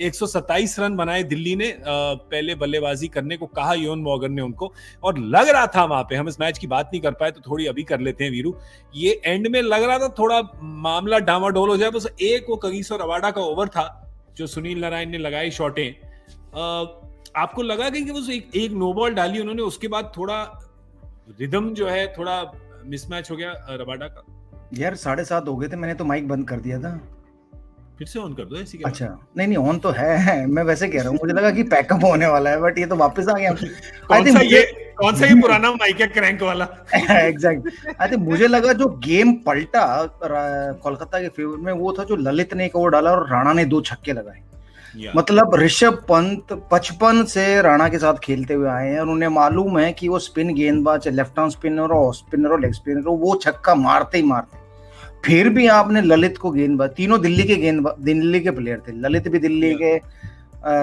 127 run बनाए दिल्ली ने, पहले बल्लेबाजी करने को कहा योन मॉर्गन ने उनको, और लग रहा था वहां पे, हम इस मैच की बात नहीं कर पाए तो थोड़ी अभी कर लेते हैं वीरू, ये एंड में लग रहा था थोड़ा मामला डामाडोल हो जाए, बस एक वो कगिसो रबाडा का ओवर था जो सुनील नारायण ने लगाई शॉटें, आपको लगा कि वो एक नो बॉल डाली उन्होंने, उसके बाद थोड़ा रिदम जो है थोड़ा मिसमैच हो गया रबाडा का? यार 7:30 हो गए थे, मैंने तो माइक बंद कर दिया था। फिर से ऑन कर दो ऐसी। अच्छा नहीं ऑन तो है, मैं वैसे कह रहा हूँ, मुझे लगा कि पैकअप होने वाला है, बट ये तो वापस आ गया। कौन सा ये पुराना माइक है क्रैंक वाला? एग्जैक्ट। आई थिंक मुझे लगा जो गेम पलटा कोलकाता के फेवर में वो था जो ललित ने एक ओवर डाला और राणा ने 2 छक्के लगाए। मतलब ऋषभ पंत 55 से राणा के साथ खेलते हुए आए हैं और उन्हें मालूम है कि वो स्पिन गेंदबाज, लेफ्ट आर्म स्पिनर और स्पिनर और लेग स्पिनर, वो छक्का मारते ही मारते। फिर भी आपने ललित को गेंदबाज, तीनों दिल्ली के प्लेयर थे, ललित भी दिल्ली के,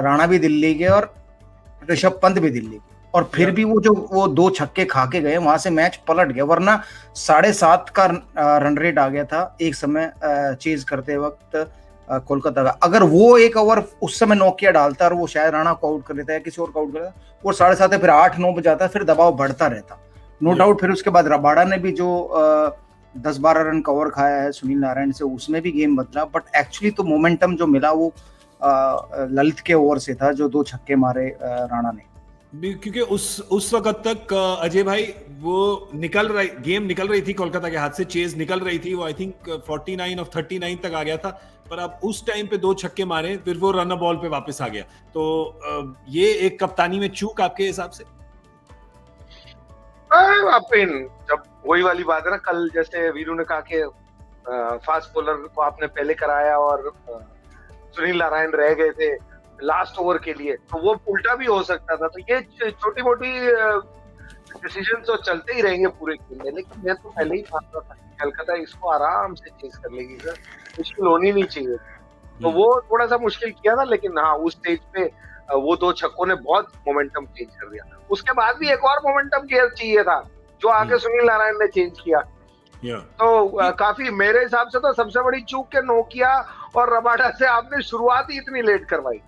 राणा भी दिल्ली के और ऋषभ पंत भी दिल्ली के, और फिर भी वो 2 छक्के खा के गए, वहां से मैच पलट गया। वरना 7.5 का रन रेट आ गया था एक समय चेज करते वक्त कोलकाता का। अगर वो एक ओवर उस समय नोकिया डालता और वो शायद राणा को आउट कर देता है, किसी और को आउट कर देता, वो 7.5 फिर 8-9 बजाता, फिर दबाव बढ़ता रहता, नो डाउट। फिर उसके बाद रबाडा ने भी जो 10-12 रन का ओवर खाया है सुनील नारायण से, उसमें भी गेम बदला, बट एक्चुअली तो मोमेंटम जो मिला वो ललित के ओवर से था, जो 2 छक्के मारे राणा ने। क्योंकि उस वक्त तक अजय भाई वो गेम निकल रही थी कोलकाता के हाथ से, चेज निकल रही थी, वो आई थिंक 49 ऑफ 39 तक आ गया था, पर अब उस टाइम पे 2 छक्के मारे, फिर वो रन बॉल पे वापस आ गया। तो ये एक कप्तानी में चूक आपके हिसाब से? जब वही वाली बात है ना, कल जैसे वीरू ने कहा कि फास्ट बॉलर को आपने पहले कराया और सुनील नारायण रह गए थे लास्ट ओवर के लिए, तो वो उल्टा भी हो सकता था। तो ये छोटी मोटी डिसीजन तो चलते ही रहेंगे पूरे गेम में, लेकिन मैं तो पहले ही मानता था कि कलकत्ता इसको आराम से चेज कर लेगी सर, मुश्किल होनी नहीं चाहिए। तो वो थोड़ा सा मुश्किल किया था, लेकिन हाँ उस स्टेज पे वो 2 छक्कों ने बहुत मोमेंटम चेंज कर दिया। उसके बाद भी एक और मोमेंटम चाहिए था जो आगे सुनील नारायण ने चेंज किया। तो काफी मेरे हिसाब से तो सबसे बड़ी चूक के नोकिया और रबाडा से आपने शुरुआत ही इतनी लेट करवाई।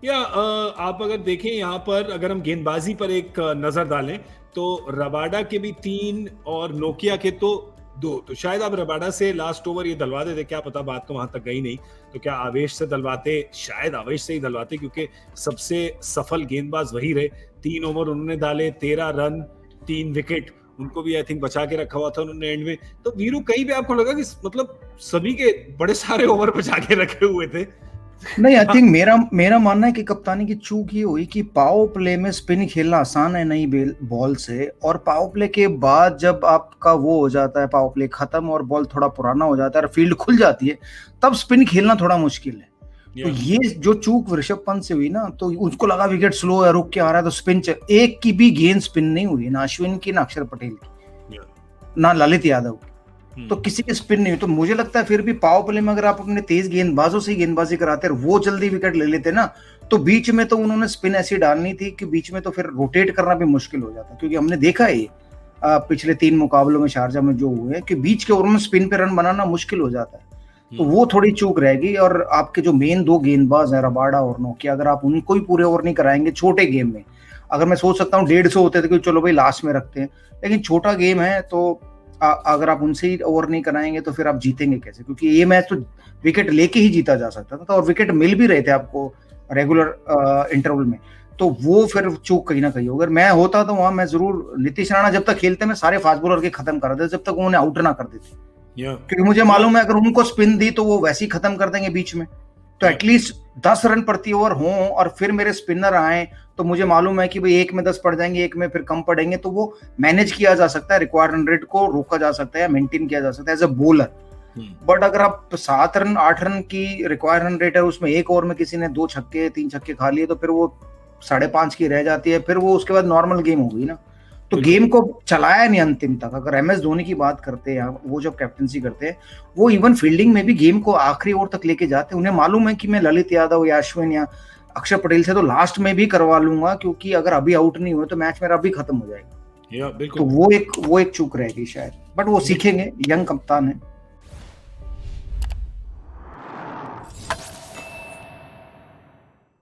आप अगर देखें यहाँ पर, अगर हम गेंदबाजी पर एक नजर डालें तो रबाडा के भी 3 और नोकिया के तो 2, तो शायद आप रबाडा से लास्ट ओवर ये दलवा देते, क्या पता, बात तो वहां तक गई नहीं, तो क्या आवेश से दलवाते? शायद आवेश से ही दलवाते, क्योंकि सबसे सफल गेंदबाज वही रहे। 3 ओवर उन्होंने डाले, 13 रन, 3 विकेट, उनको भी आई थिंक बचा के रखा हुआ था उन्होंने एंड में। तो वीरू कहीं पे आपको लगा कि मतलब सभी के बड़े सारे ओवर बचा के रखे हुए थे? नहीं, आई थिंक मेरा मानना है कि कप्तानी की चूक ये हुई कि पावर प्ले में स्पिन खेलना आसान है नई बॉल से, और पावर प्ले के बाद जब आपका वो हो जाता है, पावर प्ले खत्म और बॉल थोड़ा पुराना हो जाता है और फील्ड खुल जाती है, तब स्पिन खेलना थोड़ा मुश्किल है। तो ये जो चूक ऋषभ पंत से हुई ना, तो उसको लगा विकेट स्लो है, रुक के आ रहा है, तो स्पिन एक की भी गेंद स्पिन नहीं हुई, ना अश्विन की, ना अक्षर पटेल की, ना ललित यादव की, तो किसी की स्पिन नहीं हुई। तो मुझे लगता है फिर भी पावर प्ले में अगर आप अपने तेज गेंदबाजों से गेंदबाजी कराते हैं, वो जल्दी विकेट ले लेते ना, तो बीच में तो उन्होंने स्पिन ऐसी डालनी थी कि बीच में तो फिर रोटेट करना भी मुश्किल हो जाता, क्योंकि हमने देखा है पिछले 3 मुकाबलों में शारजा में जो हुए कि बीच के ओवर में स्पिन पे रन बनाना मुश्किल हो जाता है। तो वो थोड़ी चूक रहेगी। और आपके जो मेन 2 गेंदबाज हैं रबाडा और नोकिया, अगर आप उनको ही पूरे ओवर नहीं कराएंगे छोटे गेम में, अगर मैं सोच सकता हूँ 150 होते थे कि चलो भाई लास्ट में रखते हैं, लेकिन छोटा गेम है तो अगर आप उनसे ही ओवर नहीं कराएंगे तो फिर आप जीतेंगे कैसे? क्योंकि ये मैच तो विकेट लेके ही जीता जा सकता था, और विकेट मिल भी रहे थे आपको रेगुलर इंटरवल में, तो वो फिर चूक कहीं ना कहीं। अगर मैं होता तो वहां मैं जरूर, नीतीश राणा जब तक खेलते मैं सारे फास्ट बॉलर के खत्म कर देते जब तक उन्होंने आउट ना कर देते, क्योंकि मुझे मालूम है अगर उनको स्पिन दी तो वो वैसे ही खत्म कर देंगे बीच में। तो एटलीस्ट 10 रन प्रति ओवर हो और फिर मेरे स्पिनर आए तो मुझे मालूम है कि भाई 1 में 10 पड़ जाएंगे, 1 में फिर कम पड़ेंगे, तो वो मैनेज किया जा सकता है, रिक्वायर्ड रन रेट को रोका जा सकता है, मेंटेन किया जा सकता है एज अ बॉलर। बट अगर आप 7 रन 8 रन की रिक्वायर्ड रन रेट है, उसमें 1 ओवर में किसी ने 2 छक्के 3 छक्के खा लिए, तो फिर वो 5.5 की रह जाती है, फिर वो उसके बाद नॉर्मल गेम हो गई ना। तो गेम को चलाया नहीं अंतिम तक। अगर MS धोनी की बात करते हैं, वो जब कैप्टनसी करते हैं, वो इवन फील्डिंग में भी गेम को आखिरी ओवर तक लेके जाते हैं। उन्हें मालूम है कि मैं ललित यादव या अश्विन या अक्षर पटेल से तो लास्ट में भी करवा लूंगा, क्योंकि अगर अभी आउट नहीं हुए तो मैच मेरा अभी खत्म हो जाएगा। तो वो एक चूक रहेगी शायद, बट वो सीखेंगे, यंग कप्तान है।